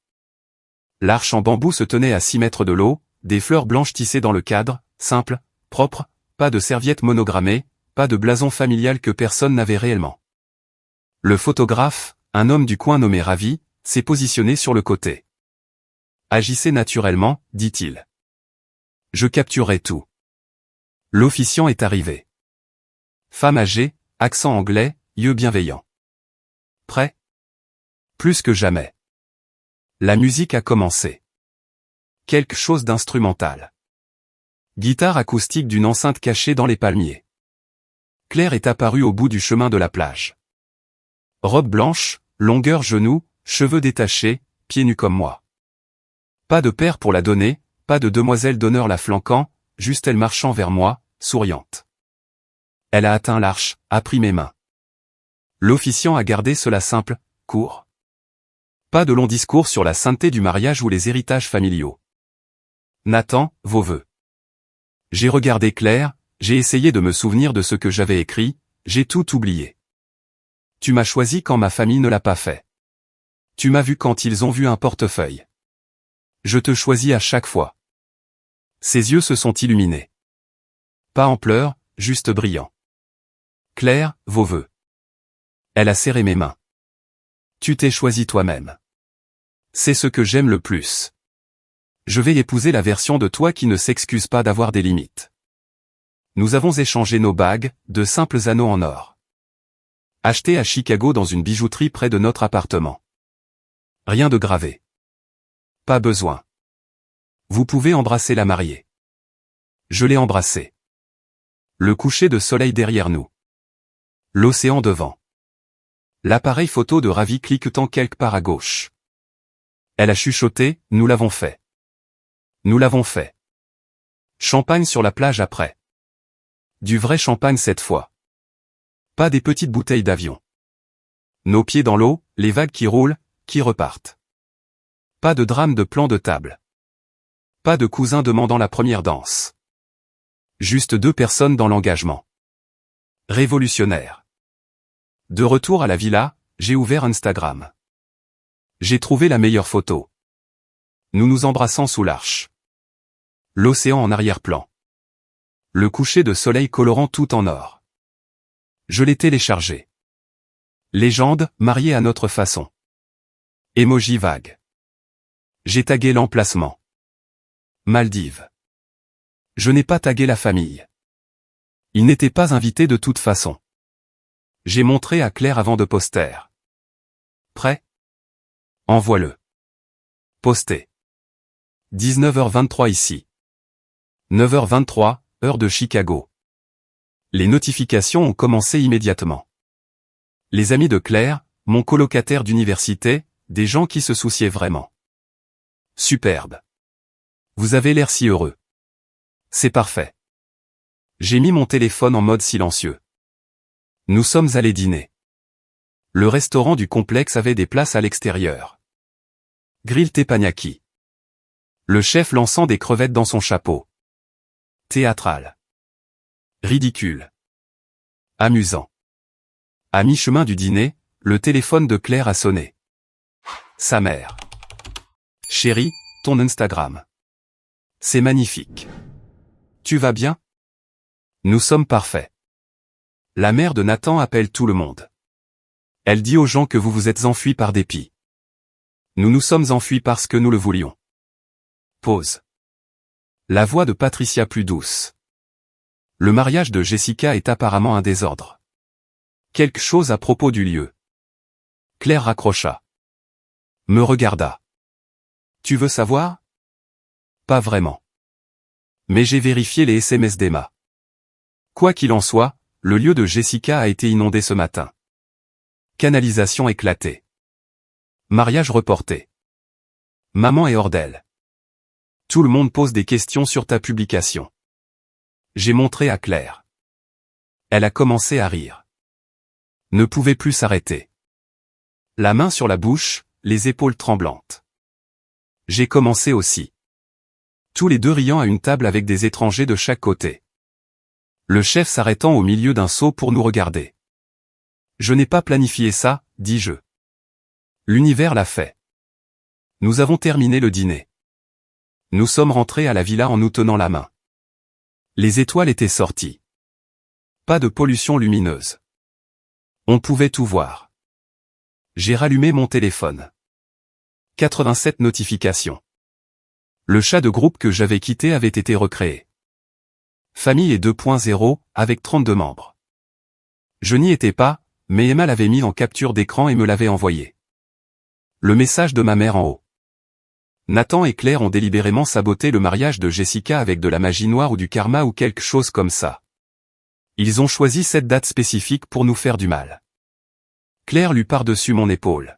L'arche en bambou se tenait à 6 mètres de l'eau, des fleurs blanches tissées dans le cadre, simple, propre, pas de serviettes monogrammées, pas de blason familial que personne n'avait réellement. Le photographe, un homme du coin nommé Ravi, s'est positionné sur le côté. Agissez naturellement, dit-il. Je capturerai tout. L'officiant est arrivé. Femme âgée, accent anglais, yeux bienveillants. Prêt? Plus que jamais. La musique a commencé. Quelque chose d'instrumental. Guitare acoustique d'une enceinte cachée dans les palmiers. Claire est apparue au bout du chemin de la plage. Robe blanche, longueur genou, cheveux détachés, pieds nus comme moi. Pas de père pour la donner, pas de demoiselle d'honneur la flanquant, juste elle marchant vers moi, souriante. Elle a atteint l'arche, a pris mes mains. L'officiant a gardé cela simple, court. Pas de long discours sur la sainteté du mariage ou les héritages familiaux. Nathan, vos vœux. J'ai regardé Claire, j'ai essayé de me souvenir de ce que j'avais écrit, j'ai tout oublié. Tu m'as choisi quand ma famille ne l'a pas fait. Tu m'as vu quand ils ont vu un portefeuille. Je te choisis à chaque fois. Ses yeux se sont illuminés. Pas en pleurs, juste brillants. Claire, vos vœux. Elle a serré mes mains. Tu t'es choisi toi-même. C'est ce que j'aime le plus. Je vais épouser la version de toi qui ne s'excuse pas d'avoir des limites. Nous avons échangé nos bagues, de simples anneaux en or. Achetés à Chicago dans une bijouterie près de notre appartement. Rien de gravé. Pas besoin. Vous pouvez embrasser la mariée. Je l'ai embrassée. Le coucher de soleil derrière nous. L'océan devant. L'appareil photo de Ravi cliquetant quelque part à gauche. Elle a chuchoté, nous l'avons fait. Nous l'avons fait. Champagne sur la plage après. Du vrai champagne cette fois. Pas des petites bouteilles d'avion. Nos pieds dans l'eau, les vagues qui roulent, qui repartent. Pas de drame de plan de table. Pas de cousins demandant la première danse. Juste 2 personnes dans l'engagement. Révolutionnaire. De retour à la villa, j'ai ouvert Instagram. J'ai trouvé la meilleure photo. Nous nous embrassant sous l'arche. L'océan en arrière-plan. Le coucher de soleil colorant tout en or. Je l'ai téléchargé. Légende, mariée à notre façon. Emoji vague. J'ai tagué l'emplacement. Maldives. Je n'ai pas tagué la famille. Ils n'étaient pas invités de toute façon. J'ai montré à Claire avant de poster. Prêt? Envoie-le. Posté. 19h23 ici. 9h23, heure de Chicago. Les notifications ont commencé immédiatement. Les amis de Claire, mon colocataire d'université, des gens qui se souciaient vraiment. Superbe. Vous avez l'air si heureux. C'est parfait. J'ai mis mon téléphone en mode silencieux. Nous sommes allés dîner. Le restaurant du complexe avait des places à l'extérieur. Grill teppanyaki. Le chef lançant des crevettes dans son chapeau. Théâtral. Ridicule. Amusant. À mi-chemin du dîner, le téléphone de Claire a sonné. Sa mère. Chérie, ton Instagram. C'est magnifique. Tu vas bien? Nous sommes parfaits. La mère de Nathan appelle tout le monde. Elle dit aux gens que vous vous êtes enfuis par dépit. Nous nous sommes enfuis parce que nous le voulions. Pause. La voix de Patricia plus douce. Le mariage de Jessica est apparemment un désordre. Quelque chose à propos du lieu. Claire raccrocha. Me regarda. Tu veux savoir? Pas vraiment. Mais j'ai vérifié les SMS d'Emma. Quoi qu'il en soit, le lieu de Jessica a été inondé ce matin. Canalisation éclatée. Mariage reporté. Maman est hors d'elle. Tout le monde pose des questions sur ta publication. J'ai montré à Claire. Elle a commencé à rire. Ne pouvait plus s'arrêter. La main sur la bouche, les épaules tremblantes. J'ai commencé aussi. Tous les deux riant à une table avec des étrangers de chaque côté. Le chef s'arrêtant au milieu d'un seau pour nous regarder. Je n'ai pas planifié ça, dis-je. L'univers l'a fait. Nous avons terminé le dîner. Nous sommes rentrés à la villa en nous tenant la main. Les étoiles étaient sorties. Pas de pollution lumineuse. On pouvait tout voir. J'ai rallumé mon téléphone. 87 notifications. Le chat de groupe que j'avais quitté avait été recréé. Famille est 2.0, avec 32 membres. Je n'y étais pas, mais Emma l'avait mis en capture d'écran et me l'avait envoyé. Le message de ma mère en haut. Nathan et Claire ont délibérément saboté le mariage de Jessica avec de la magie noire ou du karma ou quelque chose comme ça. Ils ont choisi cette date spécifique pour nous faire du mal. Claire lut par-dessus mon épaule.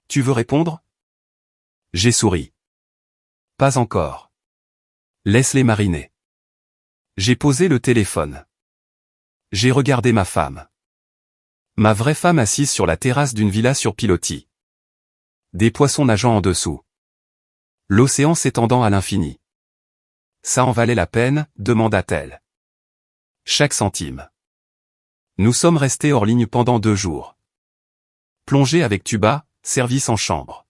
Tu veux répondre? J'ai souri. Pas encore. Laisse-les mariner. J'ai posé le téléphone. J'ai regardé ma femme. Ma vraie femme assise sur la terrasse d'une villa sur pilotis. Des poissons nageant en dessous. L'océan s'étendant à l'infini. Ça en valait la peine, demanda-t-elle. Chaque centime. Nous sommes restés hors ligne pendant 2 jours. Plongée avec tuba, service en chambre.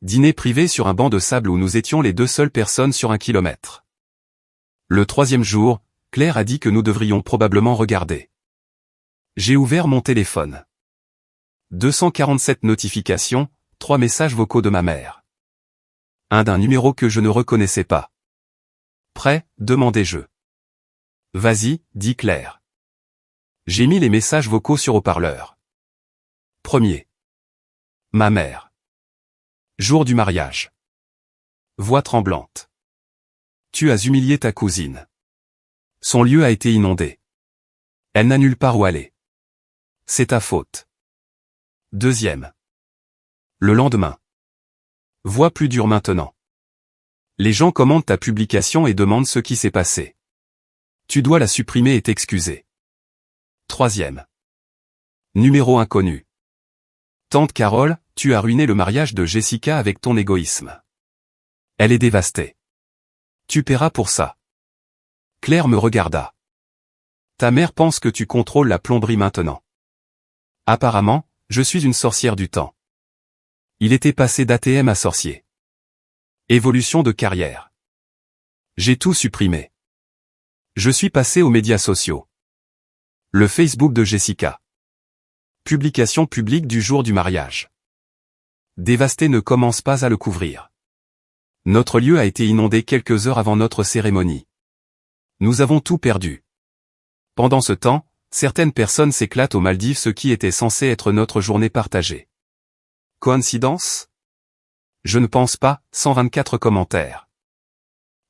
Dîner privé sur un banc de sable où nous étions les 2 seules personnes sur 1 kilomètre. Le 3e jour, Claire a dit que nous devrions probablement regarder. J'ai ouvert mon téléphone. 247 notifications, 3 messages vocaux de ma mère. Un d'un numéro que je ne reconnaissais pas. Prêt, demandai-je. Vas-y, dit Claire. J'ai mis les messages vocaux sur haut-parleur. Premier. Ma mère. Jour du mariage. Voix tremblante. Tu as humilié ta cousine. Son lieu a été inondé. Elle n'a nulle part où aller. C'est ta faute. Deuxième. Le lendemain. Voix plus dure maintenant. Les gens commentent ta publication et demandent ce qui s'est passé. Tu dois la supprimer et t'excuser. Troisième. Numéro inconnu. Tante Carole, tu as ruiné le mariage de Jessica avec ton égoïsme. Elle est dévastée. Tu paieras pour ça. Claire me regarda. Ta mère pense que tu contrôles la plomberie maintenant. Apparemment, je suis une sorcière du temps. Il était passé d'ATM à sorcier. Évolution de carrière. J'ai tout supprimé. Je suis passé aux médias sociaux. Le Facebook de Jessica. Publication publique du jour du mariage. Dévasté ne commence pas à le couvrir. Notre lieu a été inondé quelques heures avant notre cérémonie. Nous avons tout perdu. Pendant ce temps, certaines personnes s'éclatent aux Maldives, ce qui était censé être notre journée partagée. Coïncidence? Je ne pense pas, 124 commentaires.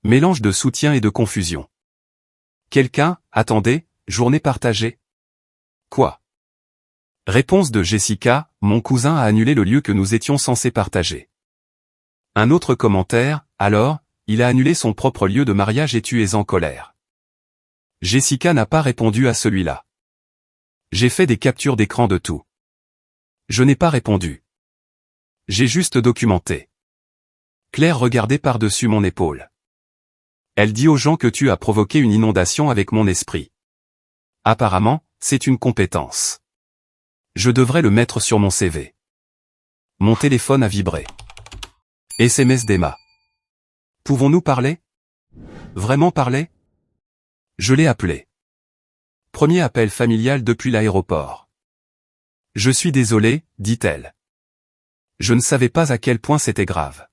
Mélange de soutien et de confusion. Quelqu'un, attendez, journée partagée? Quoi? Réponse de Jessica, mon cousin a annulé le lieu que nous étions censés partager. Un autre commentaire, alors, il a annulé son propre lieu de mariage et tu es en colère. Jessica n'a pas répondu à celui-là. J'ai fait des captures d'écran de tout. Je n'ai pas répondu. J'ai juste documenté. Claire regardait par-dessus mon épaule. Elle dit aux gens que tu as provoqué une inondation avec mon esprit. Apparemment, c'est une compétence. Je devrais le mettre sur mon CV. Mon téléphone a vibré. SMS d'Emma. Pouvons-nous parler? Vraiment parler? Je l'ai appelé. Premier appel familial depuis l'aéroport. Je suis désolé, dit-elle. Je ne savais pas à quel point c'était grave.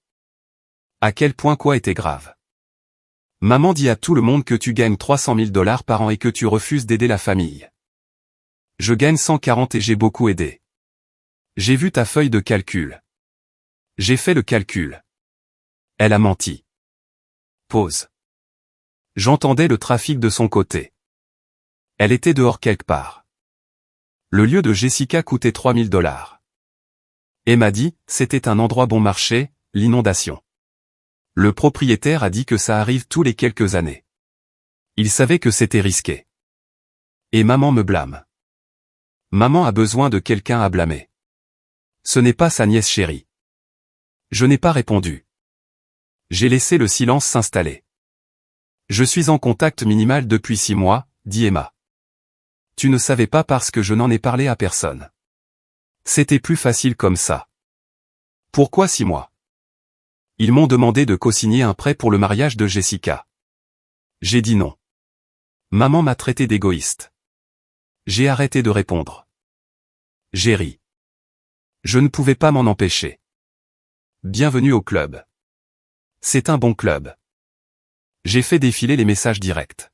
À quel point quoi était grave? Maman dit à tout le monde que tu gagnes 300 000 $ par an et que tu refuses d'aider la famille. Je gagne 140 et j'ai beaucoup aidé. J'ai vu ta feuille de calcul. J'ai fait le calcul. Elle a menti. Pause. J'entendais le trafic de son côté. Elle était dehors quelque part. Le lieu de Jessica coûtait 3 000 $. Emma dit, c'était un endroit bon marché, l'inondation. Le propriétaire a dit que ça arrive tous les quelques années. Il savait que c'était risqué. Et maman me blâme. Maman a besoin de quelqu'un à blâmer. Ce n'est pas sa nièce chérie. Je n'ai pas répondu. J'ai laissé le silence s'installer. Je suis en contact minimal depuis 6 mois, dit Emma. Tu ne savais pas parce que je n'en ai parlé à personne. C'était plus facile comme ça. Pourquoi 6 mois? Ils m'ont demandé de co-signer un prêt pour le mariage de Jessica. J'ai dit non. Maman m'a traité d'égoïste. J'ai arrêté de répondre. J'ai ri. Je ne pouvais pas m'en empêcher. Bienvenue au club. C'est un bon club. J'ai fait défiler les messages directs.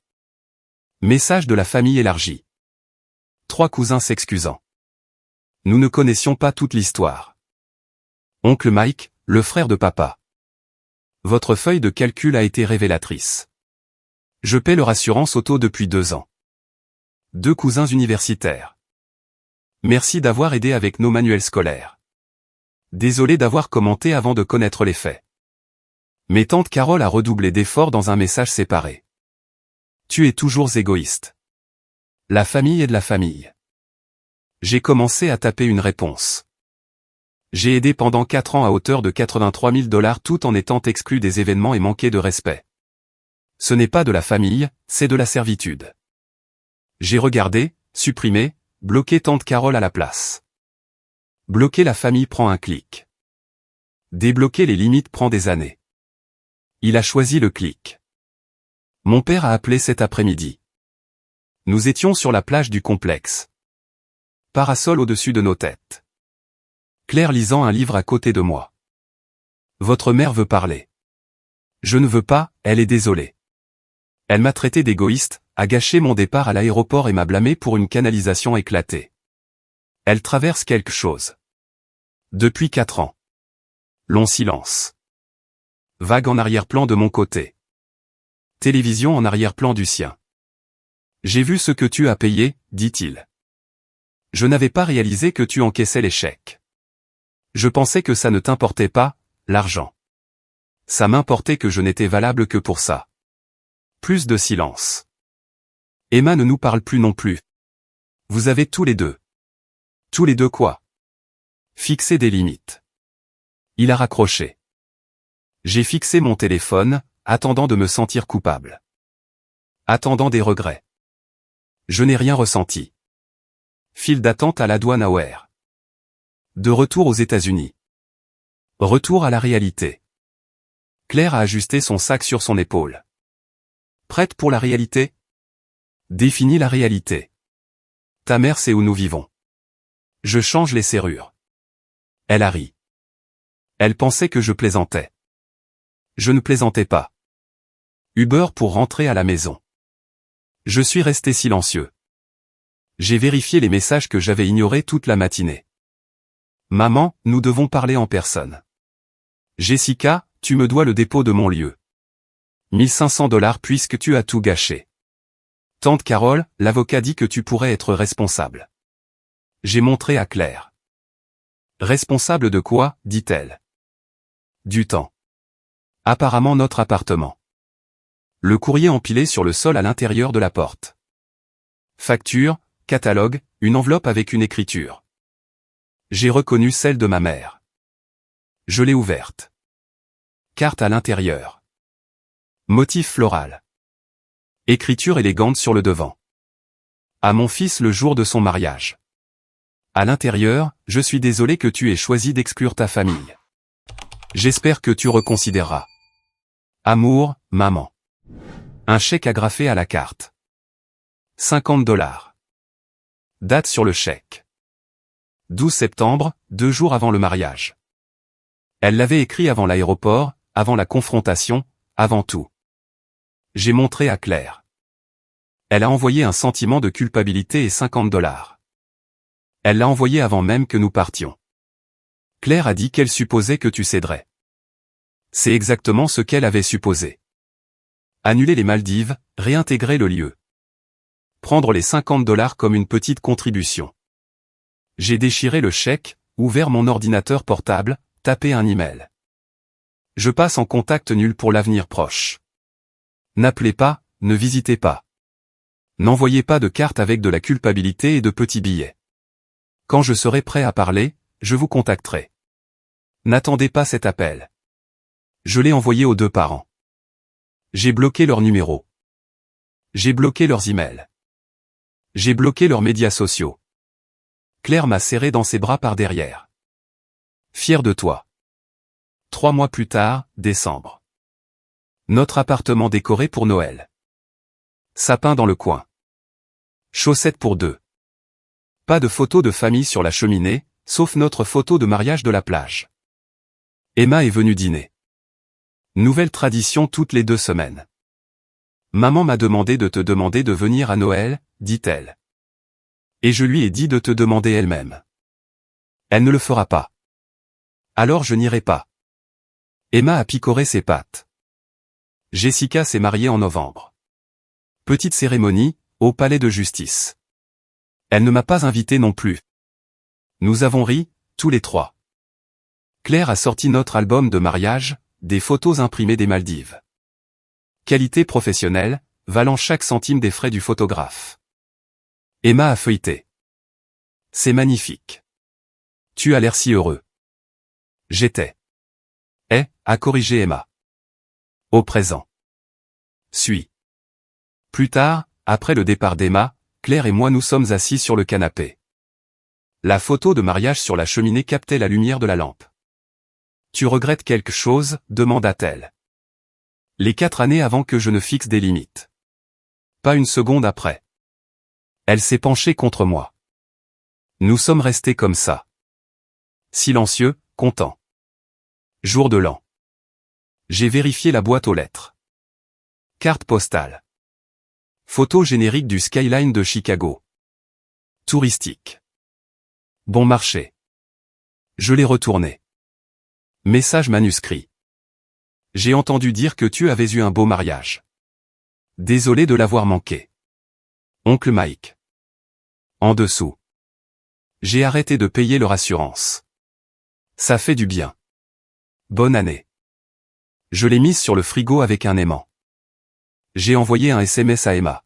Message de la famille élargie. 3 cousins s'excusant. Nous ne connaissions pas toute l'histoire. Oncle Mike, le frère de papa. Votre feuille de calcul a été révélatrice. Je paie leur assurance auto depuis 2 ans. 2 cousins universitaires. Merci d'avoir aidé avec nos manuels scolaires. Désolé d'avoir commenté avant de connaître les faits. Mais tante Carole a redoublé d'efforts dans un message séparé. Tu es toujours égoïste. La famille est de la famille. J'ai commencé à taper une réponse. J'ai aidé pendant 4 ans à hauteur de 83 000 $ tout en étant exclu des événements et manqué de respect. Ce n'est pas de la famille, c'est de la servitude. J'ai regardé, supprimé, bloqué tante Carole à la place. Bloquer la famille prend un clic. Débloquer les limites prend des années. Il a choisi le clic. Mon père a appelé cet après-midi. Nous étions sur la plage du complexe. Parasol au-dessus de nos têtes. Claire lisant un livre à côté de moi. Votre mère veut parler. Je ne veux pas, elle est désolée. Elle m'a traité d'égoïste, a gâché mon départ à l'aéroport et m'a blâmé pour une canalisation éclatée. Elle traverse quelque chose. Depuis 4 ans. Long silence. Vague en arrière-plan de mon côté. Télévision en arrière-plan du sien. J'ai vu ce que tu as payé, dit-il. Je n'avais pas réalisé que tu encaissais les chèques. Je pensais que ça ne t'importait pas, l'argent. Ça m'importait que je n'étais valable que pour ça. Plus de silence. Emma ne nous parle plus non plus. Vous avez tous les deux. Tous les deux quoi? Fixé des limites. Il a raccroché. J'ai fixé mon téléphone, attendant de me sentir coupable. Attendant des regrets. Je n'ai rien ressenti. File d'attente à la douane à Ware. De retour aux États-Unis. Retour à la réalité. Claire a ajusté son sac sur son épaule. Prête pour la réalité? Définis la réalité. Ta mère sait où nous vivons. Je change les serrures. Elle a ri. Elle pensait que je plaisantais. Je ne plaisantais pas. Uber pour rentrer à la maison. Je suis resté silencieux. J'ai vérifié les messages que j'avais ignorés toute la matinée. Maman, nous devons parler en personne. Jessica, tu me dois le dépôt de mon lieu. 1500 $ puisque tu as tout gâché. Tante Carole, l'avocat dit que tu pourrais être responsable. J'ai montré à Claire. Responsable de quoi, dit-elle. Du temps. Apparemment notre appartement. Le courrier empilé sur le sol à l'intérieur de la porte. Facture, catalogue, une enveloppe avec une écriture. J'ai reconnu celle de ma mère. Je l'ai ouverte. Carte à l'intérieur. Motif floral. Écriture élégante sur le devant. À mon fils le jour de son mariage. À l'intérieur, je suis désolé que tu aies choisi d'exclure ta famille. J'espère que tu reconsidéreras. Amour, maman. Un chèque agrafé à la carte. 50 $. Date sur le chèque. 12 septembre, 2 jours avant le mariage. Elle l'avait écrit avant l'aéroport, avant la confrontation, avant tout. J'ai montré à Claire. Elle a envoyé un sentiment de culpabilité et 50 $. Elle l'a envoyé avant même que nous partions. Claire a dit qu'elle supposait que tu céderais. C'est exactement ce qu'elle avait supposé. Annuler les Maldives, réintégrer le lieu. Prendre les 50 $ comme une petite contribution. J'ai déchiré le chèque, ouvert mon ordinateur portable, tapé un email. Je passe en contact nul pour l'avenir proche. N'appelez pas, ne visitez pas. N'envoyez pas de cartes avec de la culpabilité et de petits billets. Quand je serai prêt à parler, je vous contacterai. N'attendez pas cet appel. Je l'ai envoyé aux 2 parents. J'ai bloqué leur numéro. J'ai bloqué leurs emails. J'ai bloqué leurs médias sociaux. Claire m'a serré dans ses bras par derrière. Fier de toi. 3 mois plus tard, décembre. Notre appartement décoré pour Noël. Sapin dans le coin. Chaussettes pour 2. Pas de photo de famille sur la cheminée, sauf notre photo de mariage de la plage. Emma est venue dîner. Nouvelle tradition toutes les 2 semaines. Maman m'a demandé de te demander de venir à Noël, dit-elle. Et je lui ai dit de te demander elle-même. Elle ne le fera pas. Alors je n'irai pas. Emma a picoré ses pattes. Jessica s'est mariée en novembre. Petite cérémonie, au palais de justice. Elle ne m'a pas invité non plus. Nous avons ri, tous les 3. Claire a sorti notre album de mariage, des photos imprimées des Maldives. Qualité professionnelle, valant chaque centime des frais du photographe. Emma a feuilleté. C'est magnifique. Tu as l'air si heureux. J'étais. A corrigé Emma. Au présent. Suis. Plus tard, après le départ d'Emma, Claire et moi nous sommes assis sur le canapé. La photo de mariage sur la cheminée captait la lumière de la lampe. Tu regrettes quelque chose, demanda-t-elle. Les 4 années avant que je ne fixe des limites. Pas une seconde après. Elle s'est penchée contre moi. Nous sommes restés comme ça. Silencieux, contents. Jour de l'an. J'ai vérifié la boîte aux lettres. Carte postale. Photo générique du skyline de Chicago. Touristique. Bon marché. Je l'ai retourné. Message manuscrit. J'ai entendu dire que tu avais eu un beau mariage. Désolé de l'avoir manqué. Oncle Mike. En dessous. J'ai arrêté de payer leur assurance. Ça fait du bien. Bonne année. Je l'ai mise sur le frigo avec un aimant. J'ai envoyé un SMS à Emma.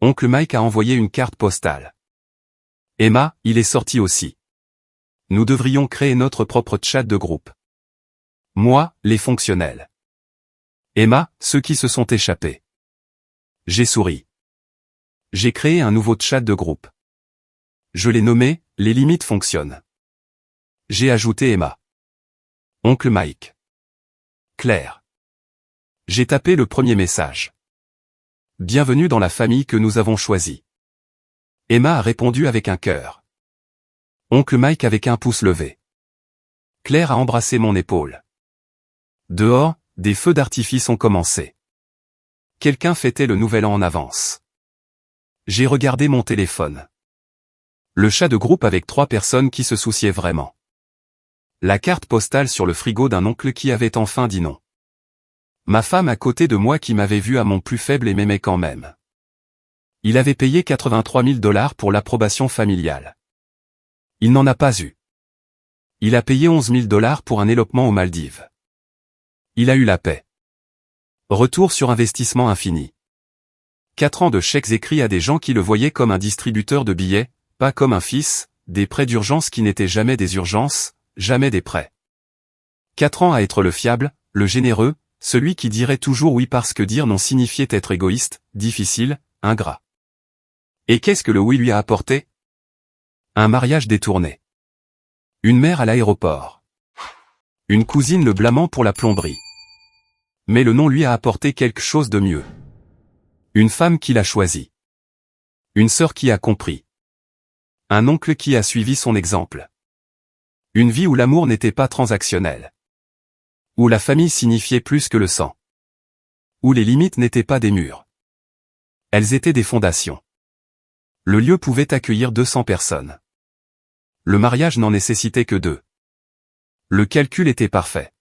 Oncle Mike a envoyé une carte postale. Emma, il est sorti aussi. Nous devrions créer notre propre chat de groupe. Moi, les fonctionnels. Emma, ceux qui se sont échappés. J'ai souri. J'ai créé un nouveau chat de groupe. Je l'ai nommé « Les limites fonctionnent ». J'ai ajouté Emma. Oncle Mike. Claire. J'ai tapé le premier message. Bienvenue dans la famille que nous avons choisie. Emma a répondu avec un cœur. Oncle Mike avec un pouce levé. Claire a embrassé mon épaule. Dehors, des feux d'artifice ont commencé. Quelqu'un fêtait le nouvel an en avance. J'ai regardé mon téléphone. Le chat de groupe avec 3 personnes qui se souciaient vraiment. La carte postale sur le frigo d'un oncle qui avait enfin dit non. Ma femme à côté de moi qui m'avait vu à mon plus faible et m'aimait quand même. Il avait payé 83 000 $ pour l'approbation familiale. Il n'en a pas eu. Il a payé 11 000 $ pour un élopement aux Maldives. Il a eu la paix. Retour sur investissement infini. 4 ans de chèques écrits à des gens qui le voyaient comme un distributeur de billets, pas comme un fils, des prêts d'urgence qui n'étaient jamais des urgences, jamais des prêts. 4 ans à être le fiable, le généreux, celui qui dirait toujours oui parce que dire non signifiait être égoïste, difficile, ingrat. Et qu'est-ce que le oui lui a apporté? Un mariage détourné. Une mère à l'aéroport. Une cousine le blâmant pour la plomberie. Mais le nom lui a apporté quelque chose de mieux. Une femme qui l'a choisi. Une sœur qui a compris. Un oncle qui a suivi son exemple. Une vie où l'amour n'était pas transactionnel. Où la famille signifiait plus que le sang. Où les limites n'étaient pas des murs. Elles étaient des fondations. Le lieu pouvait accueillir 200 personnes. Le mariage n'en nécessitait que 2. Le calcul était parfait.